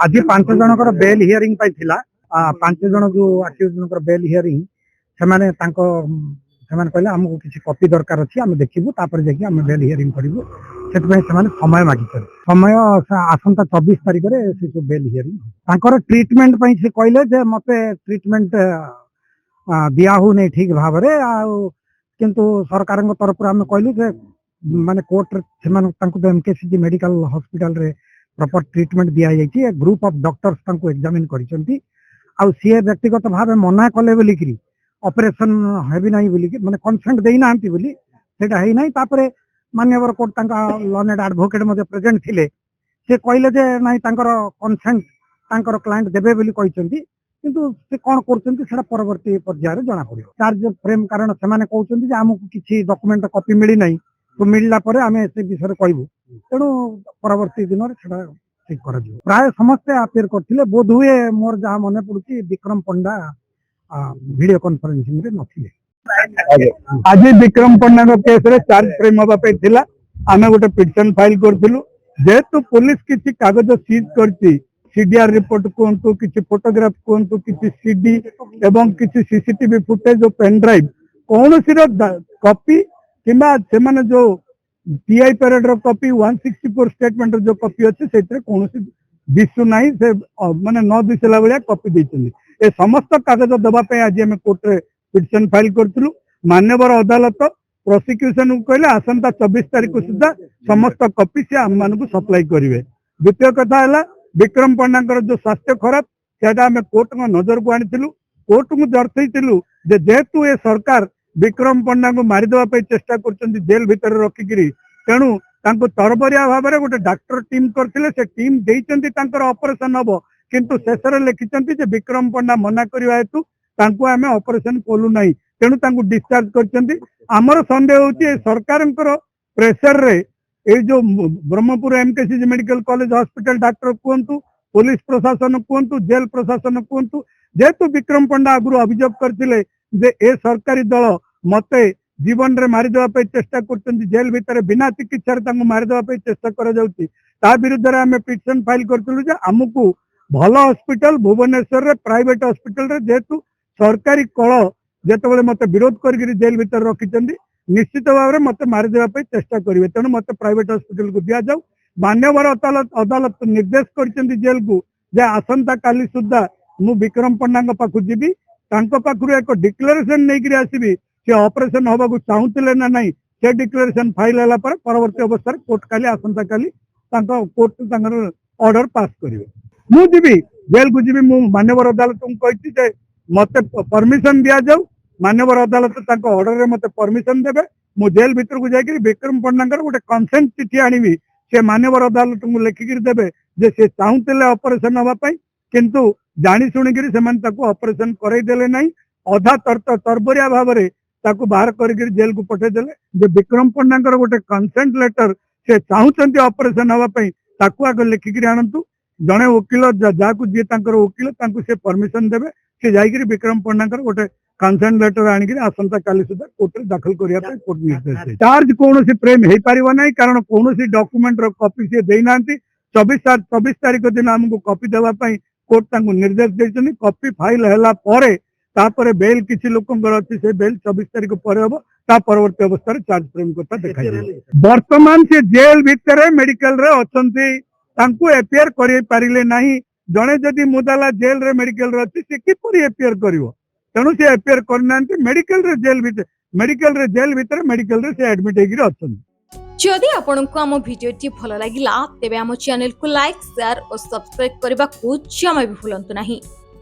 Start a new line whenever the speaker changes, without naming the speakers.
आज 5 जनकर bail hearing थिला 5 जन जो अक्यूज जनकर बेल हियरिंग सेमाने कहले हमको किसी कॉपी दरकार अच्छी आम देखू जाकि आम बेल हियरिंग करूँ से समय मागिक समय आसंता 24 तारिख में बेल हियरिंग ट्रीटमेंट से कहले मत ट्रीटमेंट दिया हो नहीं ठीक भाव किंतु सरकार तरफ आम कहलु माने कोर्ट से एमकेसीजी मेडिकल हॉस्पिटल रे प्रॉपर ट्रीटमेंट दिया जाइए ग्रुप ऑफ डॉक्टर्स एग्जामिन करिसेंती आ सी व्यक्तिगत भाव मना कले बोलिकी ऑपरेशन हेबी नहीं बोलिक माने कंसेंट दे ना बोली सेटा है नहीं तापरे मान्यवर court law and advocate Madhya present थिले से कहले जे नहीं कंसेंट तांकर क्लाइंट देबे बोली कहिसेंती किंतु से कौन कर परवर्ती पर्यायर जना पड़ो चार्ज फ्रेम कारण से कहते जे आमको किसी डॉक्यूमेंट कॉपी मिली नहीं तो मिलला परे आमे से विषय कहबू तेणु परवर्ती दिन ठीक कर प्राय समस्ते अपेयर करथिले बोध हुए मोर जहाँ मन पड़ुची विक्रम पंडा वीडियो कॉन्फ्रेंसिंग रे नथिले आज विक्रम पंडा रो केस रे चार्ज फ्रेम होबा पे थिला आमे गोटे पिटिशन फाइल करथिलु जेतु पुलिस किछि कागज सीज करछि सीडीआर रिपोर्ट कहतु किछि फोटोग्राफ कहतु किछि सीडी एवं किछि सीसीटीवी फुटेज पेन ड्राइव कौन सी कॉपी किंबा से जो पीआई पैरेड रो कॉपी 164 स्टेटमेंट जो कॉपी अच्छे से कौन दिशु ना से माने न दिशला भाया कॉपी देते ए समस्त कागज दवाई आज आम कोर्ट रे पिटिशन फाइल करूँ मान्यवर अदालत प्रोसिक्यूशन को कहले आसंता 24 तारीख सुधा समस्त कॉपी से आम मान सप्लाई करेंगे द्वितीय कथा है विक्रम पंडा जो स्वास्थ्य खराब से आम कोर्ट नजर को आनी कोर्ट को दर्शेलु जेहेतु ए सरकार विक्रम पंडा को मारिदेवा चेष्टा कर जेल भितर रखिकी तेणु तरबरिया भाव में गोटे डाक्टर टीम करते से टीम देते ऑपरेशन हम किंतु शेष लिखिं विक्रम पंडा मना करने हेतु आम ऑपरेशन कलु ना तेणु डिस्चार्ज कर सन्देह हो सरकार प्रेसर रे ये जो Brahmapur MKCG medical college hospital doctor कहतु पुलिस प्रशासन कहतु जेल प्रशासन कहतु जेहेतु विक्रम पंडा आगु अभियोग करते ए सरकारी दल मते जीवन रे मारिदेवा चेष्टा कर जेल भितर बिना चिकित्सा मारिदेवा चेष्टा कर विरुद्ध में आम पिटिशन फाइल करूँ आमको भल हॉस्पिटल भुवनेश्वर रे प्राइवेट हॉस्पिटल रे जेहेतु सरकारी कल जिते मत विरोध कर जेल भितर रखिंट निश्चित भाव में मत मारिदेवा चेष्टा करेंगे तेणु मत प्राइवेट हॉस्पिटल को दि जाऊ मान्यवर अदालत निर्देश कर जेल को जे आसंता काली सुधा मु विक्रम पंडा पाखु जीवी पाखु एक डिक्लेरेशन नहीं आसबि से ऑपरेशन हवा को चाहूले ना नहीं से डिक्लेरेशन फाइल है परवर्ती अवस्था कोर्ट काली आसंता काली कोर्ट ऑर्डर पास करेंगे मु जीवी जेल को जीवी मु मान्यवर अदालत को कही मत परमिशन दि जाऊ मान्यवर अदालत ऑर्डर रे मत परमिशन देबे मु जेल भीतर को जाकि विक्रम पंडा गोटे कंसेंट चिठी आनी से मान्यवर अदालत को लिखिकी देबे जे से चाहूले ऑपरेशन हवाई किंतु जानी शुणिकी से ऑपरेशन करईदेले ना अधा तरबरिया भाव में बाहर कर जेल को पठेदेले जे विक्रम पंडा गोटे कंसेंट लेटर से चाहते ऑपरेशन हवाई आग लिखिकी आणतु जड़े वकिल जहाँ जी वकिल से परमिशन देवे से जाकि विक्रम पंडा गोटे कंसेंट लेटर आनिक आसंता काली सुधा कोर्ट रे दाखल करने कोर्ट निर्देश चार्ज कौन फ्रेम हो पार ना कारण कौन डॉक्यूमेंट कॉपी सी देना 24 तारीख दिन आमको कॉपी देवाई कोर्ट निर्देश देते कॉपी फाइल है बेल किसी लोकर अच्छी से बेल 24 तारीख पर हम परवर्ती अवस्था चार्ज फ्रेम कथा देखा बर्तमान से जेल भितर मेडिकल रे अच्छी एपीआर कर पारे ना जड़े जदि मुदाला जेल रे मेडिकल अच्छी से किपर एपीआर कर तेणु से एपीआर करना मेडिकल रे जेल भितर मेडिकल रे से एडमिट होगी अच्छा
जदि आपंक आम भिडी भल लगा तेब आम चैनल को लाइक शेयर और सब्सक्राइब करने को जमा भी भूलु नहीं।